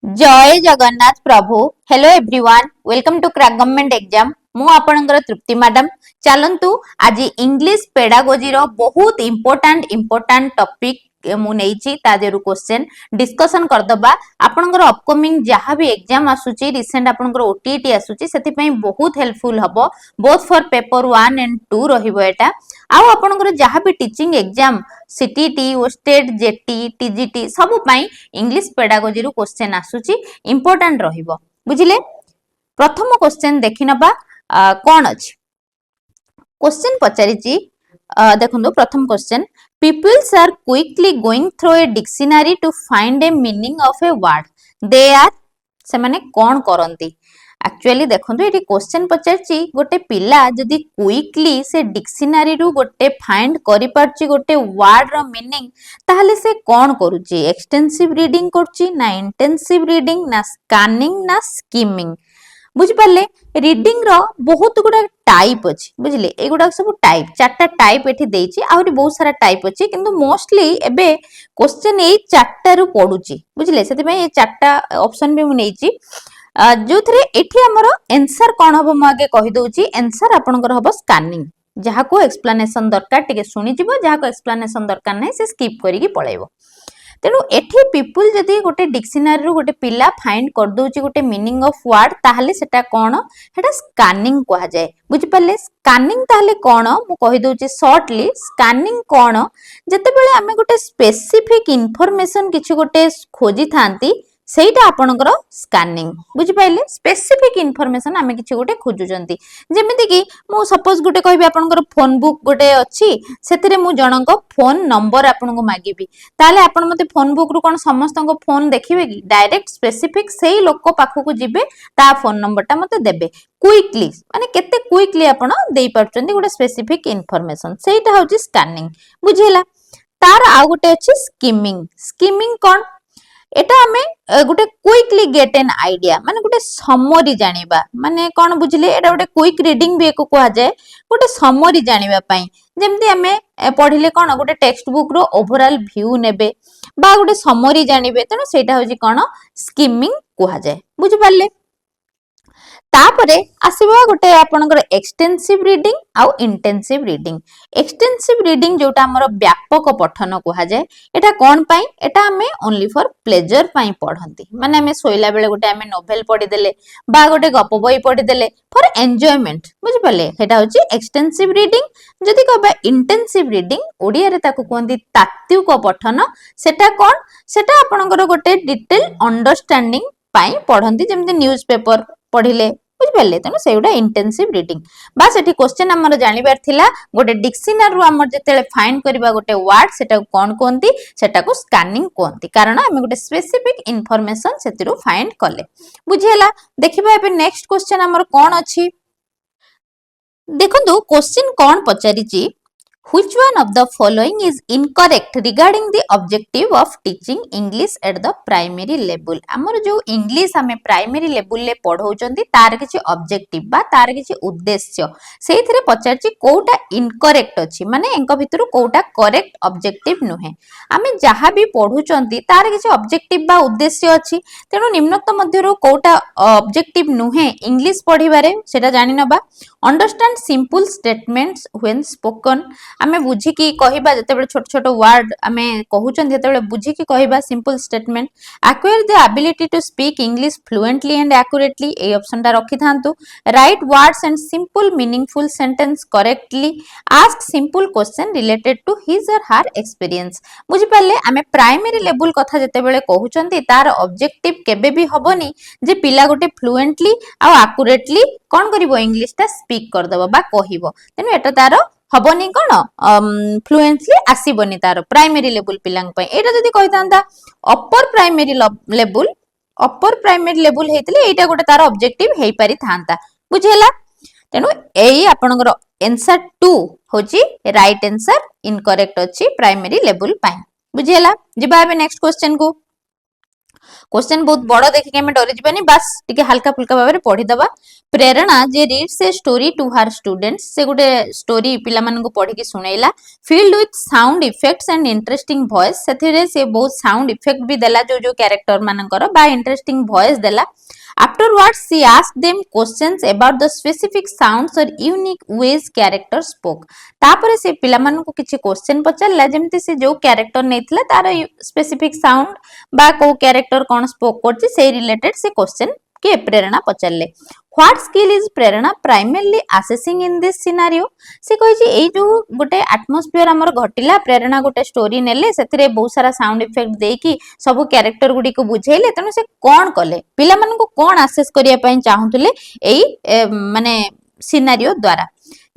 जय जगन्नाथ प्रभु। Hello everyone, welcome to crack government exam. मु आपणकर तृप्ति मैडम। चलंतु आज इंग्लिश पेडागोजी रो बहुत इंपोर्टेंट टॉपिक मु नेइची ता देरु क्वेश्चन डिस्कशन कर दबा। आपणकर अपकमिंग जहां भी एग्जाम आसुची रिसेंट आपणकर ओटीटी आसुची सेति पई बहुत हेल्पफुल हबो बोथ फॉर पेपर 1 एंड 2 रहिबो एटा। आ आपणकर जहां भी teaching exam CTT ousted jetty TGT सब पई इंग्लिश पेडागोजी रो क्वेश्चन आसुची इंपोर्टेंट रहिबो बुझिले। प्रथम क्वेश्चन देखि नबा कोन अछि। क्वेश्चन पचारिची देखंतु प्रथम question peoples are quickly going through a dictionary to find a meaning of a word they are से माने कोन करंती। एक्चुअली देखंतु एटी क्वेश्चन पचारची गोटे पिला जदी क्विकली से डिक्शनरी रु गोटे फाइंड करि पारची गोटे वर्ड रो मीनिंग ताहले से कोन करूची। एक्सटेंसिव रीडिंग करची ना इंटेंसिव रीडिंग ना स्कैनिंग ना स्किमिंग। बुझी पाले रीडिंग रो बहुत गुडा टाइप अछि बुझिले। ए गुडा सब टाइप चारटा टाइप एठी देइची आउरी बहुत सारा टाइप अछि किंतु मोस्टली एबे क्वेश्चन ए चारटा रु पडुची बुझिले। सेति में ए चारटा ऑप्शन भी मु नेइची जो थरे एठी हमरो आंसर कोन हबो म आगे कहि दोउची। आंसर आपनकर हबो स्कैनिंग। जहा को एक्सप्लेनेशन दरकार टिके सुनि जिवो जहा को एक्सप्लेनेशन दरकार नै से स्किप करी कि पळेइबो। तेनु एठी पीपल जदी गोटे डिक्शनरी रु गोटे पिला फाइंड कर दोउची गोटे मीनिंग ऑफ वर्ड ताहले सेटा कोन हेटा स्कैनिंग कहा जाय बुझि पाले। स्कैनिंग ताहले कोन मु कहि दोउची शॉर्टली। स्कैनिंग कोन जते बेले हमें गोटे स्पेसिफिक इंफॉर्मेशन किछु गोटे खोजी थांती सेटा आपनकर स्कैनिंग बुझि पाइले। स्पेसिफिक इंफॉर्मेशन हमें किछु गोटे खोजुचंती जेमिति कि मु सपोज गोटे कहबी आपनकर फोन बुक गोटे अछि सेतिरे मु जनक फोन नंबर आपनको मागिबी ताले आपण मते फोन बुक रु कोन समस्त को फोन देखिबे कि डायरेक्ट स्पेसिफिक सेही लोक पाखो को जिबे ता फोन नंबर ता मते देबे क्विकली माने केते क्विकली आपण देई परचंती गोटे स्पेसिफिक इंफॉर्मेशन सेटा होची स्कैनिंग बुझिला। तार आ गोटे अछि स्किमिंग। स्किमिंग कोन एटा हमें गोटे क्विकली गेट एन आइडिया माने गोटे समरी जानिबा माने कोन बुझिले। एटा गोटे क्विक रीडिंग भी एको कहा जाय गोटे समरी जानिबा पई जेमति हमें पढिले कोन गोटे टेक्स्ट बुक रो ओवरऑल व्यू नेबे बा गोटे समरी जानिबे तेनो सेटा होची कोन स्किमिंग कहा जाय बुझि पाले। तापरे आसीबो गोटे आपनकर एक्सटेंसिव रीडिंग आउ इंटेंसिव रीडिंग। एक्सटेंसिव रीडिंग जोटा हमर व्यापक पठन कहा जाय एटा कोन पई एटा हमें ओनली फॉर प्लेजर पई पढंती माने हमें सोइला बेले गोटे हमें नोवेल पढि देले बा गोटे गप बही पढि देले फॉर एन्जॉयमेंट बुझि पाले हेटा होची एक्सटेंसिव रीडिंग। जदी कहबा इंटेंसिव रीडिंग ओडिया रे ताको कोंदी तात्विक पठन सेटा कोन सेटा आपनकर गोटे डिटेल अंडरस्टैंडिंग पाई पढंती जेमति न्यूज़पेपर पढिले बुझि पाले तेनो सेउडा इंटेंसिव रीडिंग। बस एठी क्वेश्चन हमर जानिबार थिला गोटे डिक्शनरी रु हमर जेतेले फाइंड करबा गोटे वर्ड सेटा कोन कोंती सेटा को स्कैनिंग कोंती कारण हम गोटे स्पेसिफिक इंफॉर्मेशन सेतिरु फाइंड कले बुझिला। देखिबा एबे नेक्स्ट क्वेश्चन हमर कोन अछि देखंतु क्वेश्चन कोन पचारिची which one of the following is incorrect regarding the objective of teaching English at the primary level। हमर जो इंग्लिश हमें प्राइमरी लेवल ले पढौचंती तार किछि ऑब्जेक्टिव बा तार किछि उद्देश्य सेइथिरे पचारची कोउटा इनकरेक्ट अछि माने एंक भितरु कोउटा करेक्ट ऑब्जेक्टिव नुहे। हमें जहां भी पढुचंती तार किछि ऑब्जेक्टिव बा उद्देश्य अछि तेनु निम्नोक्त मध्यरु कोउटा ऑब्जेक्टिव नुहे इंग्लिश पढिबारे सेटा जानि नबा। Understand simple statements when spoken आमे बुझी की कहिबा जते बेले छोट छोट वर्ड आमे कहउचन जते बेले बुझी की कहिबा simple statement. Acquire the ability to speak English fluently and accurately ए ऑप्शन ता रखि थांतु। Write words and simple meaningful sentence correctly. Ask simple question related to his or her experience. बुझी पाले आमे प्राइमरी लेवल कथा जते बेले कहउचंती तार ऑब्जेक्टिव केबे भी हबोनी जे पिला गोटे फ्लुएंटली आ एक्यूरेटली कोन करिवो इंग्लिश ता स्पीक कर दबो बा कहिवो तेनु एटा तार हबनी कोन फ्लुएंटली आसीबनी तार प्राइमरी लेवल पिलांग पय। एटा जदी कहितांता अपर प्राइमरी लेवल हेतले एटा गोटे तार ऑब्जेक्टिव हेई पारि थांता बुझेला। तेनु एई आपनकर आंसर 2 होची राइट आंसर इनकरेक्ट अछि प्राइमरी लेवल पय बुझेला। जिबा बे नेक्स्ट क्वेश्चन को क्वेश्चन बहुत बड़ देखिए हमें डरी जीवानी बस टिके हल्का फुल्का भाव में पढ़ी दबा प्रेरणा जे reads a story to her students से गोटे स्टोरी पिला मानन को पढ़ी की सुनैला filled with sound effects and interesting voice से बहुत साउंड इफेक्ट भी देला जो जो कैरेक्टर मानकर बा इंटरेस्टिंग वॉइस देला afterwards she asked them questions about the specific sounds or unique ways character spoke तापर से पिला मानन को किछि क्वेश्चन पचारला जेमति से जो कैरेक्टर नेथिला तार स्पेसिफिक साउंड बा को कैरेक्टर कोन स्पोक करछि से रिलेटेड से क्वेश्चन के प्रेरणा पचारले what skill is Prerana primarily assessing in this scenario से कहि जे एई जो गोटे एटमॉस्फियर हमर घटिला प्रेरणा गोटे स्टोरी नेले सेथिरे बहुत सारा साउंड इफेक्ट देकी सब कैरेक्टर गुडी को बुझेले तनो से कोन कले पिला मन को कोन असेस करिया पई चाहुतले एई माने सिनारियो द्वारा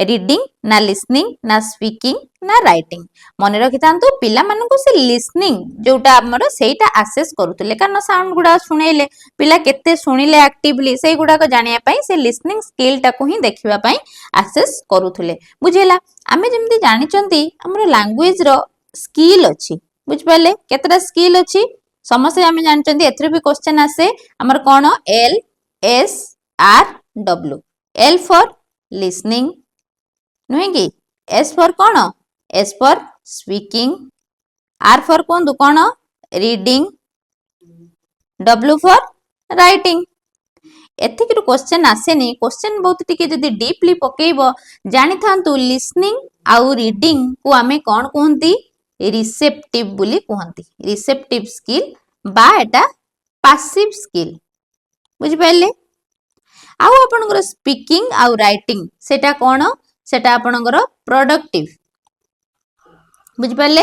रीडिंग ना लिसनिंग ना स्पीकिंग ना राइटिंग मन रखि तांतु पिला मन को से लिसनिंग जोटा हमर सेटा असेस करूतले कारण साउंड गुडा सुनेले पिला केते सुनिले एक्टिवली से गुडा को जानिया पई से लिसनिंग स्किल टा को ही देखिबा पई असेस करूतले बुझेला आमे जेमति जानि चंती हमर लैंग्वेज रो स्किल अछि बुझ पाले केतरा स्किल अछि समस्या आमे जानि चंती एथरे भी क्वेश्चन आसे हमर कोन L S R W L for listening नुहे कि एस फॉर कौन S for speaking R for कौन कौन रीडिंग डब्ल्यू फॉर राइटिंग एतिक क्वेश्चन आसेनी क्वेश्चन बहुत टिके जदी डीपली पकेइबो जानि थांतु लिसनिंग आउ रीडिंग को आमे कौन कहंती रिसेप्टिव बोली कहंती रिसेप्टिव स्किल बा एटा पैसिव स्किल बुझि पाइले आउ आपनकर स्पीकिंग आउ राइटिंग सेटा कौन सेटा आपनकर प्रोडक्टिव बुझि पाले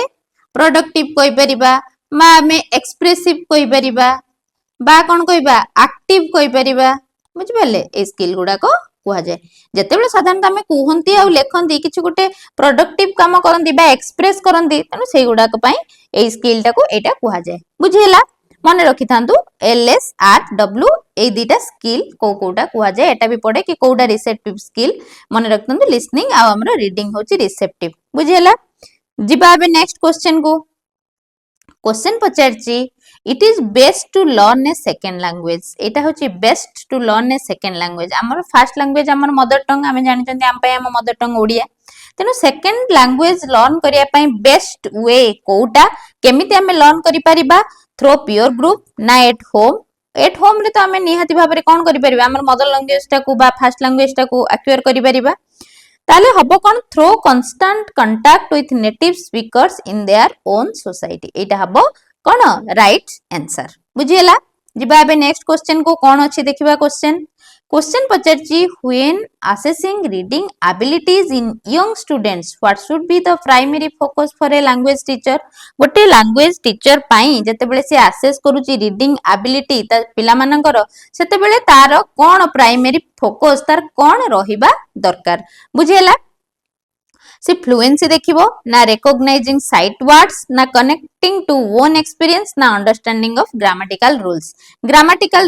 प्रोडक्टिव कहि परिबा मा हमें एक्सप्रेसिव कहि परिबा बा कोन कहिबा एक्टिव कहि परिबा बुझि पाले ए स्किल गुडा को कुहा जाय जतेबेले साधारणतः हमें कुहंती आ लेखंती किछि गोटे प्रोडक्टिव काम करंती बा एक्सप्रेस करंती तनो सेई गुडा को पई ए स्किल टा को एटा कुहा जाय बुझिला मन रखि थांतु एल एस आर डब्ल्यू ए दीटा स्किल को कोटा कुहा जाय एटा भी पड़े कि कोडा रिसेप्टिव स्किल मन रखतंतु लिसनिंग आ हमरो रीडिंग होची रिसेप्टिव बुझिला जिबा बे नेक्स्ट क्वेश्चन को क्वेश्चन पचारची it is best to learn a second language एटा होची best to learn a second language हमर फर्स्ट लैंग्वेज हमर मदर टंग हमें जानि चंती हम पय हम मदर टंग ओडिया तेनु सेकंड लैंग्वेज लर्न करिया पय बेस्ट वे कोटा केमिति हमें लर्न करि परिबा थ्रो प्योर ग्रुप ना एट होम रे तो हमें निहाती भाव में कौन करि परिबा हमर मदर लैंग्वेज टा को बा फर्स्ट लैंग्वेज टा को एक्वायर करि परिबा ताले हबो कोन through constant contact with native speakers in their own society एटा हबो कोन राइट आंसर बुझियला जिबा बे नेक्स्ट क्वेश्चन को कोन अछि देखिबा क्वेश्चन पचारची when assessing reading abilities in young students what should be the primary focus for a language teacher गोटे लैंग्वेज टीचर पाई जतेबेले से असेस करूची रीडिंग एबिलिटी ता पिला मानकर सेतेबेले तार कोन प्राइमरी फोकस तार कोन रहिबा दरकार बुझियला से फ्लुएंसी देखिबो ना रिकॉग्नाइजिंग साइट वर्ड्स ना कनेक्टिंग टू ओन एक्सपीरियंस ना अंडरस्टैंडिंग ऑफ ग्रामेटिकल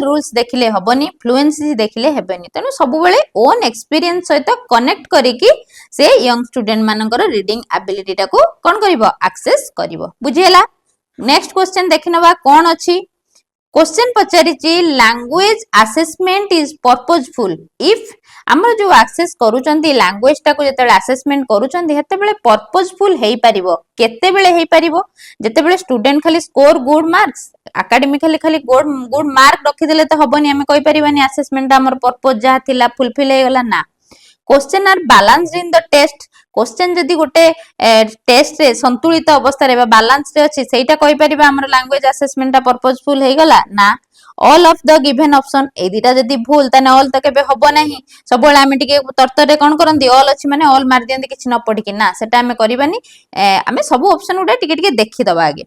रूल्स देखिले हबनी फ्लुएंसी देखिले हेबनी तनो सब बेले ओन एक्सपीरियंस सहित कनेक्ट करिकि से यंग स्टूडेंट मानकर रीडिंग एबिलिटी टा को कोन करिवो एक्सेस करिवो बुझियला नेक्स्ट क्वेश्चन देखिनबा कोन अछि क्वेश्चन पचारिची language assessment is purposeful if हमर जो एक्सेस करूचंती लैंग्वेज टा को जते असेसमेंट करूचंती हेते बेले पर्पजफुल हेई परिबो केते बेले हेई परिबो जते बेले स्टूडेंट खाली स्कोर गुड मार्क्स एकेडमिकली खाली गुड मार्क रखि देले तो हबनी हमें कहि परिबानी असेसमेंट हमर पर्पज जा थिला फुलफिल हे गला ना question are balanced in the test question जदी गोटे टेस्ट रे संतुलित अवस्था रे बैलेंस रे अछि सेटा कहि परिबा हमर लैंग्वेज असेसमेंट टा पर्पजफुल हे गला ना all of the given option ए दिटा जदी भूल तने ऑल त केबे हबो नाही सब बेला हमें टिके तरतरे कोन करंती ऑल अछि माने ऑल मार दियंती किछ न पढी कि ना सेटा हमें करिबानी हमें सब ऑप्शन उडा टिके टिके देखि दबा आगे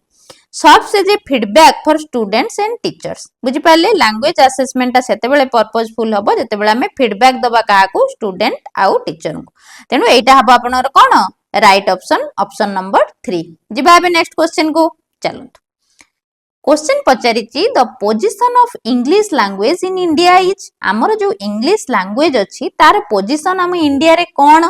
serves as a feedback for students and teachers बुझि पाले लैंग्वेज असेसमेंट सेते बेले पर्पजफुल हबो जते बेले हमें फीडबैक दबा का को स्टूडेंट आउ टीचर को तेनु एटा हबो आपनर कोन राइट ऑप्शन नंबर 3 जिबा बे नेक्स्ट क्वेश्चन को चलंत क्वेश्चन पचारिची the position of English language in India is हमर जो इंग्लिश लैंग्वेज अछि तार पोजीशन हम इंडिया रे कोन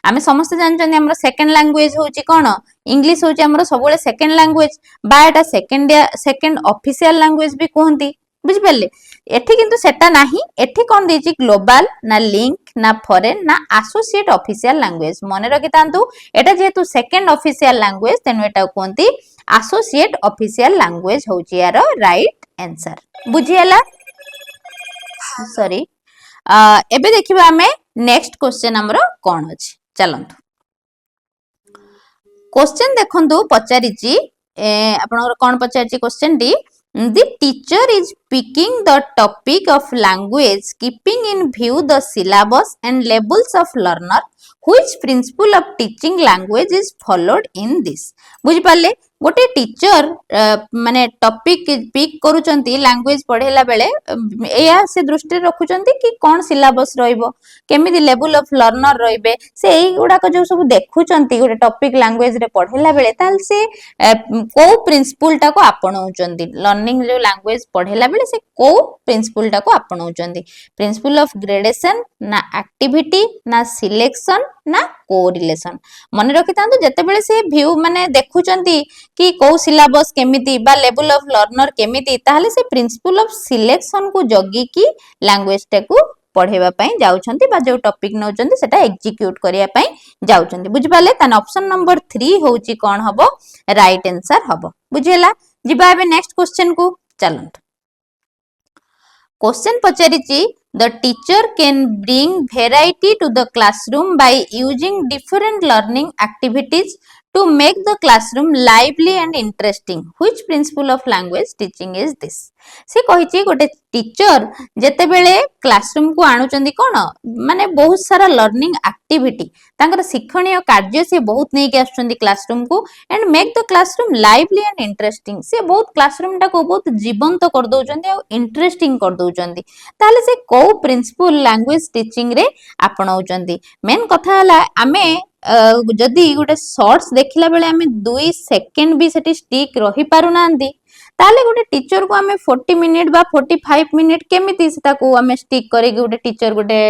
आमे समस्त जानछन हमर सेकंड लैंग्वेज होची कोन इंग्लिश होची हमर सबले सेकंड लैंग्वेज बा एटा सेकंड ऑफिशियल लैंग्वेज भी कहंती बुझि परले एठी किंतु सेटा नाही एठी कोन देची ग्लोबल ना लिंक ना फॉरेन ना एसोसिएट ऑफिशियल लैंग्वेज मने रखितांतु एटा जेतु सेकंड ऑफिशियल लैंग्वेज तेनु एटा कहंती एसोसिएट ऑफिशियल लैंग्वेज होची यार राइट आंसर बुझियला सॉरी एबे देखिबा हमें नेक्स्ट क्वेश्चन हमरो कोन अछि चलंतु क्वेश्चन देखंतु पचारिची आपनकर कोन पचारिची क्वेश्चन डी the teacher is picking the topic of language keeping in view the syllabus and levels of learner which principle of teaching language is followed in this बुझि पाले गोटे टीचर माने टॉपिक पिक करूचंती लैंग्वेज पढेला बेले एया से दृष्टि रखुचंती कि कोन syllabus रहइबो केमिति level of learner रहिबे से एई गुडा को जो सब देखुचंती गोटे टॉपिक लैंग्वेज रे पढेला बेले ताल से को प्रिंसिपल टा को आपणौचंती लर्निंग जो लैंग्वेज पढेला बेले से को प्रिंसिपल टा को आपणौचंती प्रिंसिपल ऑफ ग्रेडेशन ना एक्टिविटी ना सिलेक्शन ना कोरिलेशन मन रखितांतु जते बेले से व्यू माने देखुचंती कि को सिलेबस केमिति बा लेवल ऑफ लर्नर केमिति ताहले से प्रिंसिपल ऑफ सिलेक्शन को जगी की लैंग्वेज टा को पढेबा पई जाउछंती बा जो टॉपिक नउछंती सेटा एग्जीक्यूट करिया पई जाउछंती बुझि पाले तन ऑप्शन नंबर 3 होउची कोन हबो राइट आंसर हबो बुझियला जिबा एबे नेक्स्ट क्वेश्चन को चलंत question पचारिची the teacher can bring variety to the classroom by using different learning activities to make the classroom lively and interesting which principle of language teaching is this से कहिची गोटे teacher जेते बेले classroom को आणुचंदी कोन माने बहुत सारा लर्निंग एक्टिविटी तांकर शिक्षणीय कार्य से बहुत नै के आछुचंदी क्लासरूम को and make the classroom lively and interesting से बहुत क्लासरूम टा को बहुत जीवंत कर दोचंदी और इंटरेस्टिंग कर दोचंदी ताले से को प्रिंसिपल लैंग्वेज टीचिंग रे आपणाउचंदी मेन कथा हला आमे जदि गोटे शॉर्ट्स देखिला बेले आमे 2 सेकंड भी सेठी स्टिक रही पारु नांदी ताले गोटे टीचर को आमे 40 मिनिट बा 45 मिनिट केमिति सेटा को आमे स्टिक करे गोटे टीचर गोटे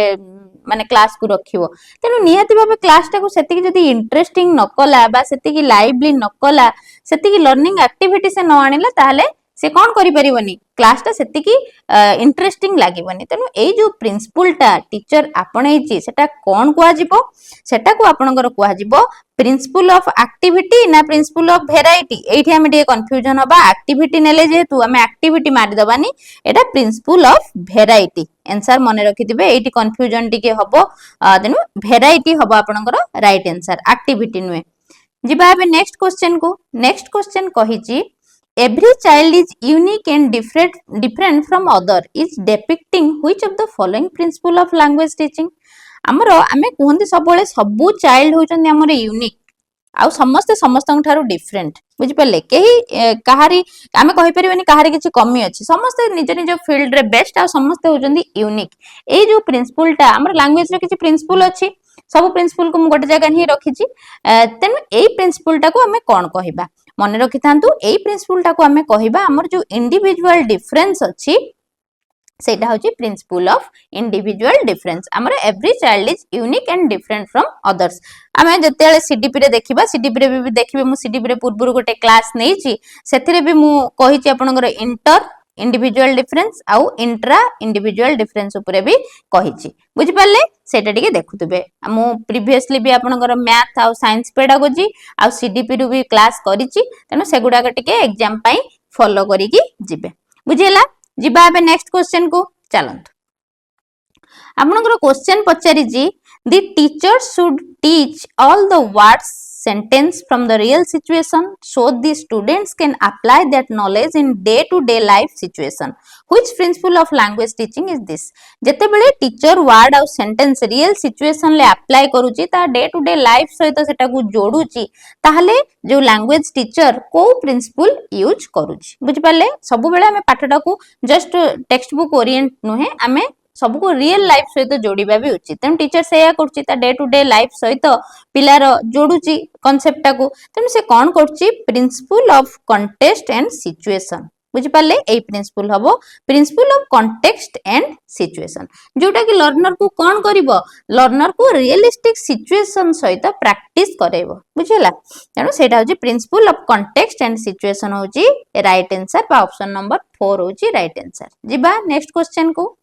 माने क्लास को रखिवो तेनु निहाती भाबे क्लास टा को सेति जदि इंटरेस्टिंग न कला बा सेति लाइवली न कला सेति लर्निंग एक्टिविटी से न आनिला ताले से कौन करि परिबनी क्लास टा सेति की इंटरेस्टिंग लागिबनी तेनु एई जो प्रिंसिपल टा टीचर आपणैची सेटा कोन कुआ जिवो सेटा को आपनकर कुआ जिवो प्रिंसिपल ऑफ एक्टिविटी ना प्रिंसिपल ऑफ वेराइटी एठी हम डे कंफ्यूजन होबा एक्टिविटी नेले जेतु हम एक्टिविटी मारि दबानी एटा प्रिंसिपल ऑफ वेराइटी आंसर मने रखिदिबे एठी कंफ्यूजन टिके होबो तेनु वेराइटी होबो आपनकर राइट आंसर एक्टिविटी नुए जिबा बे नेक्स्ट क्वेश्चन कहिची Every child is unique and different from other is depicting which of the following principle of language teaching हमरो आमे कहंती सबले सबु चाइल्ड होचंदी हमरे यूनिक आउ समस्त समस्तन थारु डिफरेंट बुझि पले केही कहारी आमे कहि परिबनी कहारी किछि कमी अछि समस्त निज निज फील्ड रे बेस्ट आ समस्त होचंदी यूनिक ए जो प्रिंसिपल टा हमर लैंग्वेज रे किछि प्रिंसिपल अछि सब प्रिंसिपल को मु गोटे जगह ही रखिछि तेन एई प्रिंसिपल टा को आमे कोन कहिबा मन रखितांतु एई प्रिंसिपल टा को आमे कहिबा हमर जो इंडिविजुअल डिफरेंस अछि सेटा होची प्रिंसिपल ऑफ इंडिविजुअल डिफरेंस हमर every child is unique and different from others आमे जतेले सीडीपी रे देखिबा सीडीपी रे भी देखिबे मु सीडीपी रे पूर्वरु गोटे क्लास नेछि सेथिरे भी मु कहिछि आपनकर इंटर इंडिविजुअल डिफरेंस आउ इंट्रा इंडिविजुअल डिफरेंस ऊपर भी कहिछि बुझि पाले सेटा टिके देखुतबे मु प्रीवियसली भी आपनकर मैथ आउ साइंस पेडागोजी आउ सीडीपी रु भी क्लास करिछि तनो सेगुडा टिके एग्जाम पई फॉलो करी कि जिबे बुझियला जिबा बे नेक्स्ट क्वेश्चन को चलंत आपनकर क्वेश्चन पचारि जी the teacher should teach all the words sentence from the real situation so the students can apply that knowledge in day to day life situation which principle of language teaching is this jete bele teacher word au sentence real situation le apply करूची ता day to day life सहित सेटा को जोडुची ताहले जो language teacher को principle use करूची बुझ पाले सब बेले हमें पाठटा को just text book orient नुहे हमें सबको रियल लाइफ सहित जोड़िबा भी उचित तेन टीचर सेया करछि ता डे टू डे लाइफ सहित पिलार जोडुची कांसेप्ट को तेन से कोन करछि principle of context and situation बुझी पाले एई प्रिंसिपल हबो principle of context and situation जोटा कि लर्नर को कोन करिवो लर्नर को रियलिस्टिक सिचुएशन सहित प्रैक्टिस करेइबो बुझिला तेनु सेटा होची principle of context and situation होची राइट आंसर बा ऑप्शन नंबर 4 होची राइट आंसर जिबा नेक्स्ट क्वेश्चन को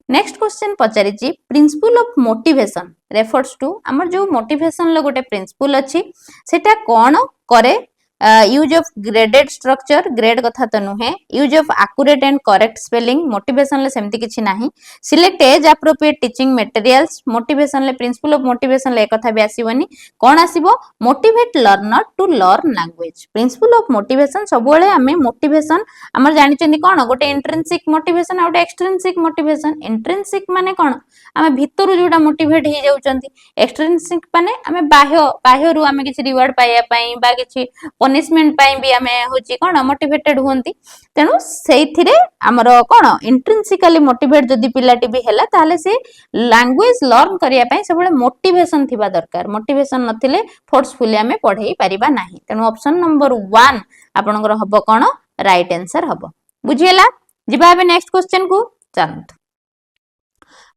नेक्स्ट क्वेश्चन पचारिची principle of motivation refers to हमर जो मोटिवेशन लो गोटे प्रिंसिपल अछि सेटा कोन करे use of graded structure grade कथा तो नुहे use of accurate and correct spelling motivation ले सेमति किछि नाही select as appropriate teaching materials motivation ले प्रिंसिपल ऑफ मोटिवेशन ले कथा भी आसीबनी कोन आसीबो motivate learner to learn language principle of motivation सबोले हमें मोटिवेशन हमर जानि चंदी कोन गोटे इंट्रिंसिक मोटिवेशन और एक्सट्रिंसिक मोटिवेशन इंट्रिंसिक माने कोन हमें भीतरु जोटा मोटिवेट हे जाउचंती एक्सट्रिंसिक माने हमें बाह्यरु हमें किछि रिवार्ड पाइया पई बा किछि पनिशमेंट पाई भी आमे होची कोन मोटिवेटेड होंती तेनु सेइथिरे हमरो कोन इंट्रिंसिकली मोटिवेट जदी पिलाटी भी हैला ताले से लैंग्वेज लर्न करिया पई सबले मोटिवेशन थिबा दरकार मोटिवेशन नथिले फोर्सफुली आमे पढेई परिबा नाही तेनु ऑप्शन नंबर 1 आपनकर हबो कोन राइट आंसर हबो बुझियला जिबा बे नेक्स्ट क्वेश्चन को जानत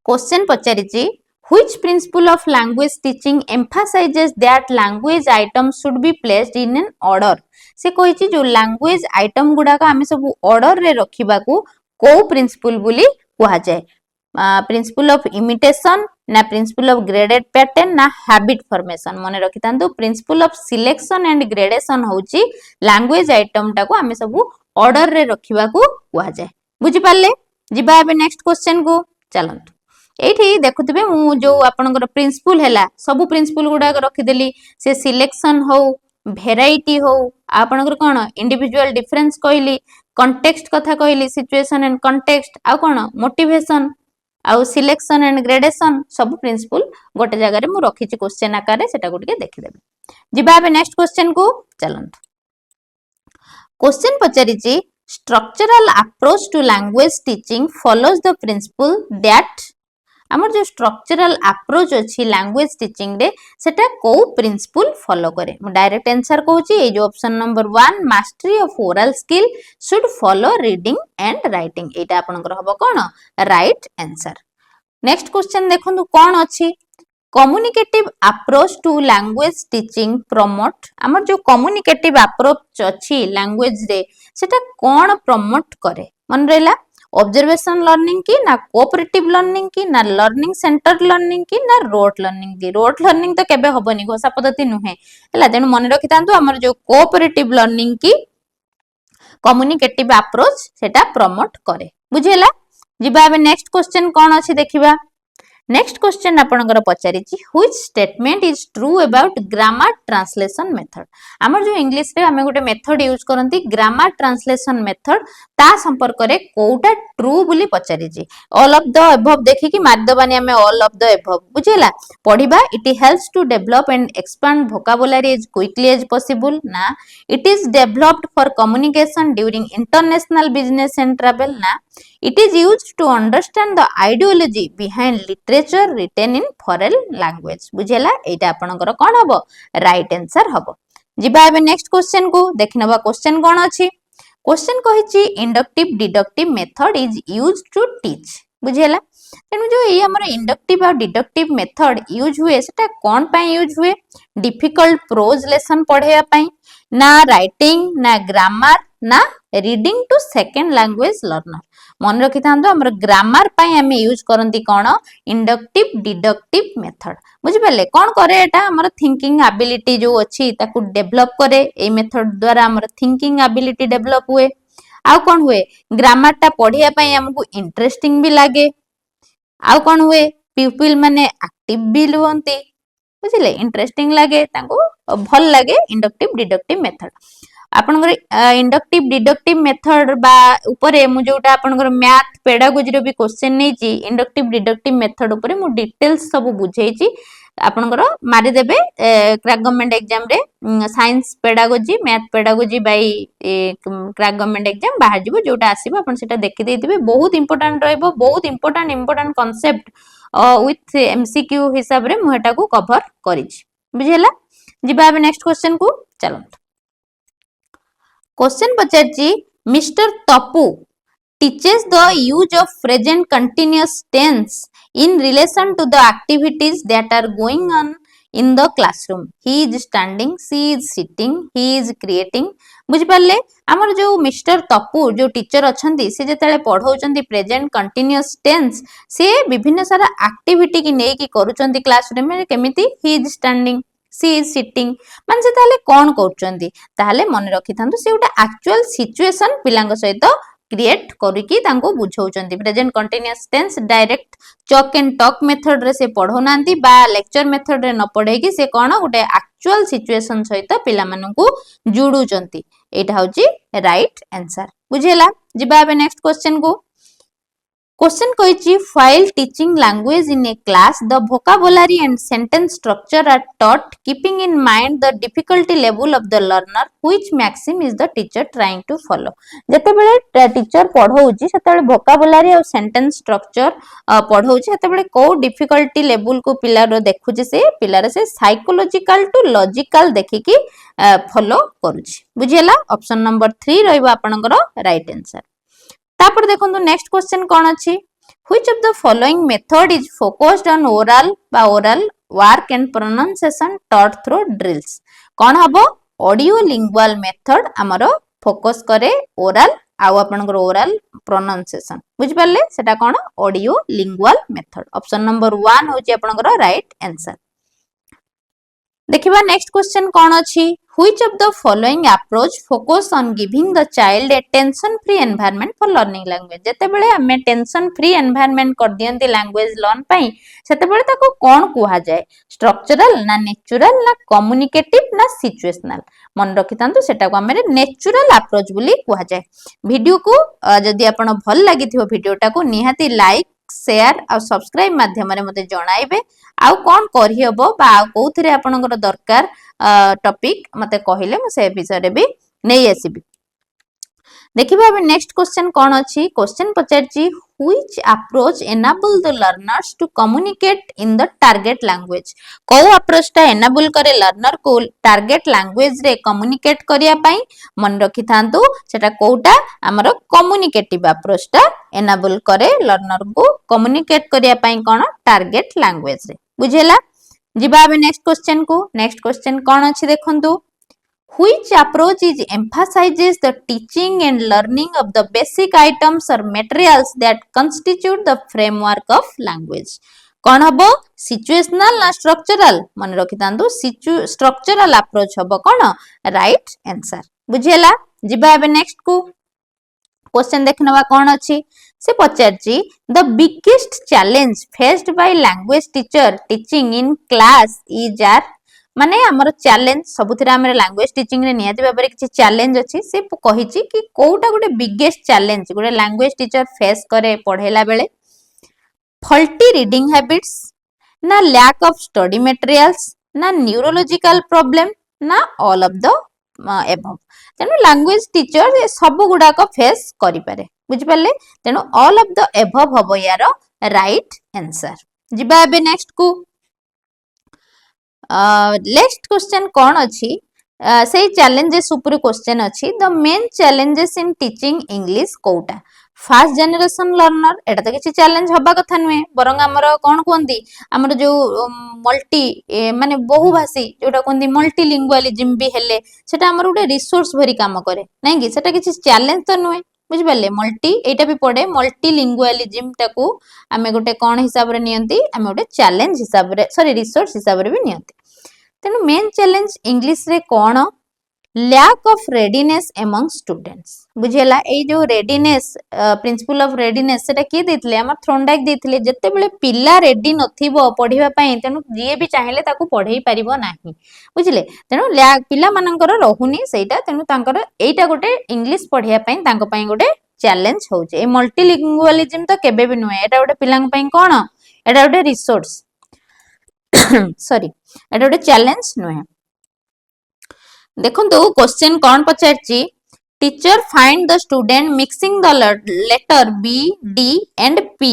question पचारिची Which principle of language teaching emphasizes that language items should be placed in an order? से कहिची जो language item गुडा का हमें सब order रे रखिबा को principle बोली कुहा जाय प्रिंसिपल ऑफ इमिटेशन ना प्रिंसिपल ऑफ ग्रेडेड पैटर्न ना हैबिट फॉर्मेशन मने रखितांतु principle of selection and gradation होची लैंग्वेज आइटम टा को हमें सब ऑर्डर रे रखिबा को कुहा जाय बुझि पाले जिबा एबे नेक्स्ट क्वेश्चन को चलंतु एठी देखुतबे मु जो आपनकर प्रिंसिपल हैला सब प्रिंसिपल गुडा रखिदेली से सिलेक्शन हो भेराइटी हो आपनकर कोन इंडिविजुअल डिफरेंस कहली कॉन्टेक्स्ट कथा कहली सिचुएशन एंड कॉन्टेक्स्ट आ कोन मोटिवेशन आ सिलेक्शन एंड ग्रेडेशन सब प्रिंसिपल गोटे जगह रे मु रखिछि क्वेश्चन आकार रे सेटा गुटिके देखिदेबे जिबा बे नेक्स्ट क्वेश्चन को चलंत क्वेश्चन पचारिछि structural approach to language teaching follows the principle that हमर जो स्ट्रक्चरल अप्रोच अछि लैंग्वेज टीचिंग रे सेटा को प्रिंसिपल फॉलो करे मु डायरेक्ट आंसर कहूची ए जो option number 1 mastery of oral skill should follow reading and writing एटा आपनकर हबो कोन राइट आंसर नेक्स्ट क्वेश्चन देखंतु कोन अछि communicative approach to language teaching promote हमर जो कम्युनिकेटिव अप्रोच अछि लैंग्वेज रे सेटा कोन प्रमोट करे मन रहला ऑब्जर्वेशन लर्निंग की ना कोऑपरेटिव लर्निंग की ना लर्निंग सेंटर लर्निंग की ना रोट लर्निंग की रोट लर्निंग तो केबे होबनी घोषा पद्धति नुहे हला तेनु मन रखितांतु हमर जो कोऑपरेटिव लर्निंग की कम्युनिकेटिव अप्रोच सेटा प्रमोट करे बुझियला जिबा बे नेक्स्ट क्वेश्चन कोन अछि देखिबा नेक्स्ट क्वेश्चन आपनकर पचारिछि which statement is true about grammar translation method हमर जो इंग्लिश रे हमें गोटे मेथड यूज करंती ग्रामर ट्रांसलेशन मेथड ता संपर्क रे कोउटा ट्रू बोली पचारिछि ऑल ऑफ द अबव देखि कि माध्यबानी हमें ऑल ऑफ द अबव बुझिला पढिबा it helps to develop and expand vocabulary as quickly as possible ना it is developed for communication during international business and travel ना it is used to understand the ideology behind literature written in foreign language बुझेला एटा आपनकर कोन हबो right answer हबो जिबा एबे next question को देखिनबा question कोन अछि क्वेश्चन कहिछि inductive deductive method is used to teach बुझेला तेनु जो ए हमर इंडक्टिव और डिडक्टिव मेथड यूज हुए सेटा कोन पय यूज हुए डिफिकल्ट प्रोज लेसन पढेया पय ना राइटिंग ना ग्रामर ना reading to second language learner मन रखितांतो हमर ग्रामर पय हमें यूज करंती कोन इंडक्टिव डिडक्टिव मेथड बुझि पले कोन करे एटा हमर थिंकिंग एबिलिटी जो अछि ताकू डेवलप करे ए मेथड द्वारा हमर थिंकिंग एबिलिटी डेवलप हुए आ कोन हुए ग्रामर ता पढिया पय हमकु इंटरेस्टिंग भी लागे आ कोन हुए पीपल माने एक्टिव भी होंती बुझिले इंटरेस्टिंग लागे तांको भल लागे इंडक्टिव डिडक्टिव मेथड आपनकर इंडक्टिव डिडक्टिव मेथड बा ऊपरे मु जोटा आपनकर मैथ पेडागोजी रो भी क्वेश्चन नै छी इंडक्टिव डिडक्टिव मेथड ऊपरे मु डिटेल्स सब बुझाई छी आपनकर मारि देबे क्रैक गवर्नमेंट एग्जाम रे science pedagogy math pedagogy by crack government exam बाहर जिवो जोटा आसीबो आपन सेटा देखि देथिबे बहुत इंपोर्टेंट रहइबो बहुत इंपोर्टेंट कांसेप्ट विथ एमसीक्यू हिसाब रे मु एटा को कवर करि छी बुझियला जिबा नेक्स्ट क्वेश्चन को चलो question पचारची Mr. Tapu teaches the use of present continuous tense in relation to the activities that are going on in the classroom. He is standing, she is sitting, he is creating. ବୁଝିପାରିଲେ ଆମର ଯୋଉ mister Tapu ଯୋଉ teacher ଅଛନ୍ତି ସେ ଯେତେବେଳେ ପଢଉଛନ୍ତି present continuous tense ସେ ବିଭିନ୍ନ ସାରା ଆକ୍ଟିଭିଟି କି ନେଇକି କରୁଛନ୍ତି କ୍ଲାସରୁମ୍ ରେ କେମିତି he is standing she is sitting ମାନେ ସେ ତାହେଲେ କଣ କରୁଛନ୍ତି ତାହେଲେ ମନେ ରଖିଥାନ୍ତୁ ସେ ଗୋଟେ ଆକ୍ଚୁଆଲ ସିଚୁଏସନ ପିଲାଙ୍କ ସହିତ क्रिएट करिकी तांको बुझौचंती present continuous tense direct chalk and talk method रे से पढौनांती बा लेक्चर मेथड रे न पढेकी से कोन गुटे एक्चुअल सिचुएशन सहित पिला माननकु जुडुचंती एटा होची राइट आंसर बुझेला जिबा बे नेक्स्ट क्वेश्चन को question कहिची while teaching language in a class the vocabulary and sentence structure are taught keeping in mind the difficulty level of the learner which maxim is the teacher trying to follow जेतेबेले teacher पढौची सेतेबेले vocabulary और sentence structure पढौची सेतेबेले को difficulty level को पिलार देखुची से पिलार से psychological to logical देखिकी follow करूची बुझियला ऑप्शन नंबर 3 रहइबो आपनकर राइट आंसर तापर देखंतु नेक्स्ट क्वेश्चन कोन अछि which of the following method is focused on oral बा oral work and pronunciation taught through drills कोन हबो ऑडियो लिंगुअल मेथड हमरो फोकस करे oral आउ आपनकर oral pronunciation बुझ परले सेटा कोन audio lingual method option number 1 होची आपनकर राइट आंसर देखिबा नेक्स्ट क्वेश्चन कोन अछि which of the following approach focus on giving the child a tension free environment for learning language जेतेबेले हमें टेंशन फ्री एनवायरनमेंट कर दियंती लैंग्वेज लर्न पई सेतेबेले ताको कोन कुहा जाय स्ट्रक्चरल ना नेचुरल ना कम्युनिकेटिव ना सिचुएशनल मन रखितांतु सेटा को हमें नेचुरल अप्रोच बोली कुहा जाय वीडियो को जदी आपण भल लागिथिबो वीडियोटा को निहाती लाइक शेयर और सब्सक्राइब माध्यम रे मते जणाइबे आउ कोन करि हबो बा कोउथरे आपनकर दरकार टॉपिक मते कहिले म से विषय रे भी नै आसीबी देखिबा अब नेक्स्ट क्वेश्चन कोन अछि question पचारची which approach enable the learners to communicate in the target language को अप्रोच ता enable करे लर्नर को टारगेट लैंग्वेज रे कम्युनिकेट करिया पई मन रखि थांतु सेटा कोउटा हमरो कम्युनिकेटिव अप्रोच ता enable करे लर्नर को कम्युनिकेट करिया पई कोन टारगेट लैंग्वेज रे बुझेला जिबा अब नेक्स्ट क्वेश्चन कोन अछि देखंतु which approach is emphasizes the teaching and learning of the basic items or materials that constitute the framework of language कोन हबो सिचुएशनल ना स्ट्रक्चरल मन रखितांतु स्ट्रक्चरल अप्रोच हबो कोन राइट आंसर बुझेला जिबा एबे नेक्स्ट को क्वेश्चन देखनवा कोन अछि से पचारची the biggest challenge faced by language teacher teaching in class is आर माने हमर चैलेंज सबुथिरा हमर लैंग्वेज टीचिंग रे नियाती बाबरे किछि चैलेंज अछि से कहिछि कि कोउटा गुटे बिगेस्ट चैलेंज गुटे लैंग्वेज टीचर फेस करे पढेला बेले फॉल्टी रीडिंग हैबिट्स ना लैक ऑफ स्टडी मटेरियल्स ना न्यूरोलॉजिकल प्रॉब्लम ना ऑल ऑफ द एबव तेनु लैंग्वेज टीचर ए सब गुडा को फेस करि पारे बुझि परले तेनु ऑल ऑफ द एबव हबो यार राइट आंसर जिबा एबे नेक्स्ट को नेक्स्ट क्वेश्चन कोन अछि से चैलेंजेस ऊपर क्वेश्चन अछि the main challenges in teaching English कोउटा फास्ट जनरेशन लर्नर एटा त किछि चैलेंज हबा कथा नुए बरंग हमर कोन कोंदी हमर जो मल्टी माने बहुभाषी जोटा कोंदी मल्टी लिंगुअलिज्म भी हेले सेटा हमर उडे रिसोर्स भरी काम करे नै कि सेटा किछि चैलेंज त नुए बुझि परले मल्टी एटा भी पड़े मल्टी लिंगुअलिज्म टाकू आमे गोटे कोन हिसाब रे नियंती आमे गोटे चैलेंज हिसाब रे सॉरी रिसोर्स हिसाब रे भी नियंती तेनु मेन चैलेंज इंग्लिश रे कोन lack of readiness among students बुझेला ए जो रेडीनेस प्रिंसिपल ऑफ रेडीनेस सेटा के देथिले हमर थ्रोंडाइक देथिले जत्ते बेले पिल्ला रेडी नथिबो पढिबा पई तेनु जे भी चाहिले ताकू पढेई परिबो नाही बुझिले तेनु पिल्ला मानकर रहुनी सेटा तेनु तांकर एटा गोटे इंग्लिश पढिया पई तांको पई गोटे चैलेंज होउचे ए मल्टीलिंगुअलिज्म तो केबे भी नुए एटा गोटे पिल्लांग पई कोन एटा गोटे रिसोर्स सॉरी एटा गोटे चैलेंज नुए देखंतु क्वेश्चन कोन पचारची teacher find the student mixing the letter B D and P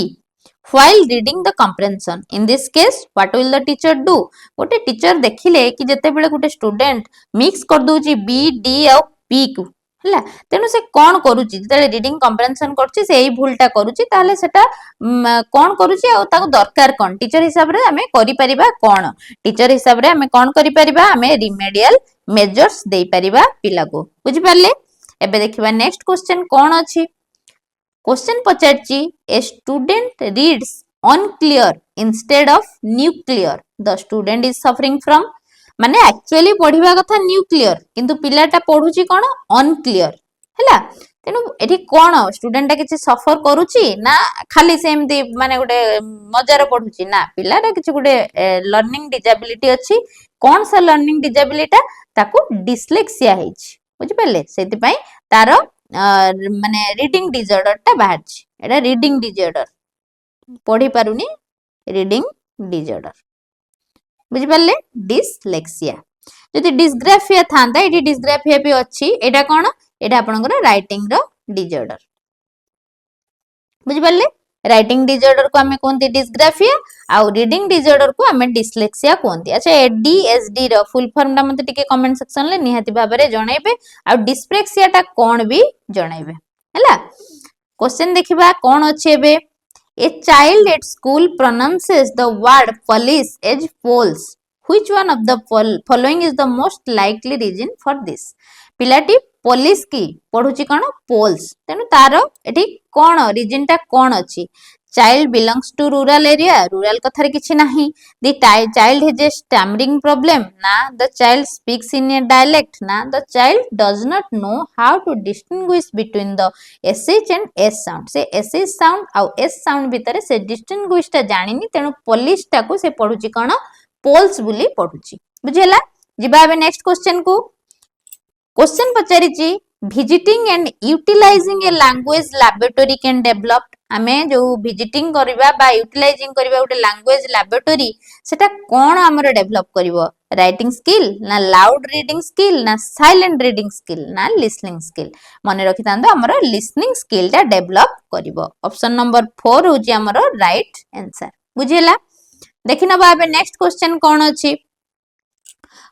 while reading the comprehension in this case what will the teacher do गोटे टीचर देखिले कि जते बेले गोटे स्टूडेंट मिक्स कर दोची बी डी और पी को ହେଲା ତେଣु ସେ କଣ କରୁଛି ଯେତେବେଳେ ରିଡିଂ କମ୍ପ୍ରେhension କରୁଛି ସେ ଏଇ ଭୁଲଟା କରୁଛି ତାହେଲେ ସେଟା କଣ କରୁଛି ଆଉ ତାକୁ ଦରକାର କଣ ଟିଚର ହିସାବରେ ଆମେ କରିପାରିବା କଣ ଟିଚର ହିସାବରେ ଆମେ କଣ କରିପାରିବା ଆମେ ରିମେଡିଆଲ ମେଜର୍ସ ଦେଇପାରିବା ପିଲାକୁ ବୁଝିପାରିଲେ ଏବେ ଦେଖିବା ନେକ୍ସଟ क्वेश्चन କଣ ଅଛି क्वेश्चन पचारची a student reads unclear instead of nuclear the student is suffering from माने एक्चुअली पढ़िबा कथा न्यूक्लियर किंतु पिलाटा पढुची कोन अनक्लियर हैला तेनु एठी कोन स्टूडेंट किछि सफर करूची ना खाली सेमती माने गुटे मजार पढुची ना पिलाटा किछि गुटे लर्निंग डिसेबिलिटी अछि कोन सा लर्निंग डिसेबिलिटी ताकू डिस्लेक्सिया हेछि बुझि पले सेति पई तारो माने रीडिंग डिसऑर्डर ता बाहरची एटा रीडिंग डिसऑर्डर पढ़ी पारुनी रीडिंग डिसऑर्डर बुझि पाले डिस्लेक्सिया जदि डिस्ग्राफिया थांदा एटी डिस्ग्राफिया भी अछि एटा कोन एटा आपनकर राइटिंग रो डिसऑर्डर बुझि पाले राइटिंग डिसऑर्डर को हमें कोनती डिस्ग्राफिया आ रीडिंग डिसऑर्डर को हमें डिस्लेक्सिया कोनती अच्छा एडीएसडी रो फुल फॉर्म ता मते टिके कमेंट सेक्शन ले निहाती भाबरे जणाइबे आ डिस्प्रेक्सिया ता कोन भी जणाइबे हैला क्वेश्चन देखिबा कोन अछि एबे A child at school pronounces the word police as false. Which one of the following is the most likely reason for this? पिलाटी police की पढ़ुची कौन पोल्स तेनु तारो एठी कौन रीजन टा कौन अछि child belongs to rural area rural कथार किछि नाही the child has a stammering problem ना the child speaks in a dialect ना the child does not know how to distinguish between the SH and S sound से SH sound आ S sound भितर से distinguish टा जानिनी तेनु police टा को से पढुची कोन पोल्स बुली पढुची बुझिला जिबा बे नेक्स्ट क्वेश्चन को question पचारिची visiting and utilizing a language laboratory can develop आमे जो visiting करिबा बा utilizing करिबा उटे language laboratory सेटा कोन हमर डेवलप करिवो राइटिंग स्किल ना लाउड रीडिंग स्किल ना साइलेंट रीडिंग स्किल ना लिसनिंग स्किल मने रखि तांदो हमर लिसनिंग स्किल टा डेवलप करिवो ऑप्शन नंबर 4 होची हमर राइट आंसर बुझिला देखिना बाबे नेक्स्ट क्वेश्चन कोन अछि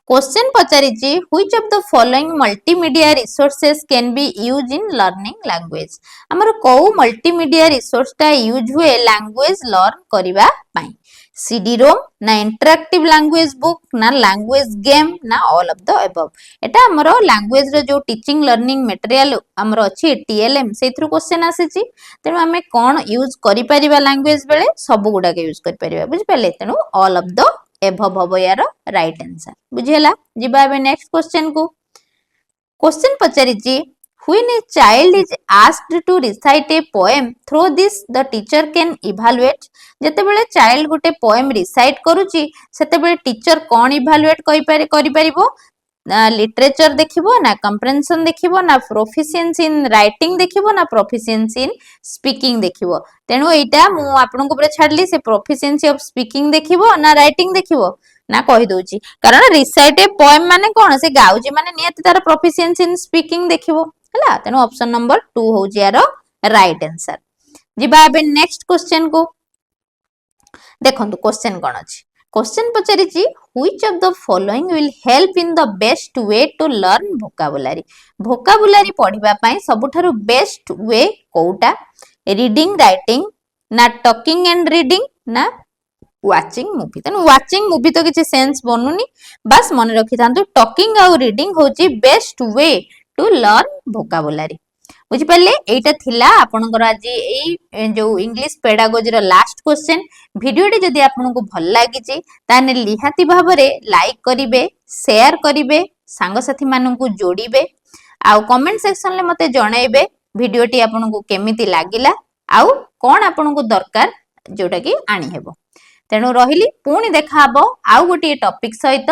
question पचारिची which of the following multimedia resources can be used in learning language हमर को मल्टीमीडिया रिसोर्स टा यूज हुए लैंग्वेज लर्न करिबा पई सीडी रोम ना इंटरैक्टिव लैंग्वेज बुक ना लैंग्वेज गेम ना ऑल ऑफ द अबव एटा हमर लैंग्वेज रो जो टीचिंग लर्निंग मटेरियल हमर अछि टीएलएम सेथरु क्वेश्चन आसीची तेनु हमें कोन यूज करि परिबा लैंग्वेज बेले सब गुडा के यूज करि परिबा बुझ पले तेनु ऑल ऑफ द एभव हबो यार राइट आंसर बुझिला जिबा बे नेक्स्ट क्वेश्चन को question पचारिची when a child is asked to recite a poem through this the teacher can evaluate जते बेले चाइल्ड गुटे पोएम रिसाइट करूची सेते बेले टीचर कोन इवैल्यूएट करि परिबो ना लिटरेचर देखिबो ना कंप्रेhension देखिबो ना प्रोफिशिएंसी इन राइटिंग देखिबो ना प्रोफिशिएंसी इन स्पीकिंग देखिबो तेनु एटा मु आपन को पुरा छाडली से प्रोफिशिएंसी ऑफ स्पीकिंग देखिबो ना राइटिंग देखिबो ना कहि दोची कारण रिसाइट ए पोएम माने कोन से गाउजी माने नियत तार प्रोफिशिएंसी इन स्पीकिंग देखिबो हला तेनु ऑप्शन नंबर 2 होजी यार राइट आंसर जिबा बे नेक्स्ट क्वेश्चन को देखंतु क्वेश्चन कोन अछि question पचारिची which of the following will help in the best way to learn vocabulary पढ़िबा पई सबुठारु बेस्ट वे कोउटा रीडिंग राइटिंग ना टॉकिंग एंड रीडिंग ना वाचिंग मूवी तनु वाचिंग मूवी तो किछि सेंस बनुनी बस मन रखि थांतु टॉकिंग आ रीडिंग होची best way to learn vocabulary बुझि पाले एटा थिला आपनकर आज एई जो इंग्लिश पेडागोजी रो लास्ट क्वेश्चन वीडियोटी जदि आपनको भल लागि छि ताने लिहाती भाबरे लाइक करिवे शेयर करिवे सांग साथी माननकु जोड़िबे आ कमेंट सेक्शन ले मते जणाइबे वीडियोटी आपनको केमिति लागिला आउ कोन आपनको दरकार जोटा कि आनी हेबो तेनु रहिली पुणी देखा हबो आउ गोटी टॉपिक सहित।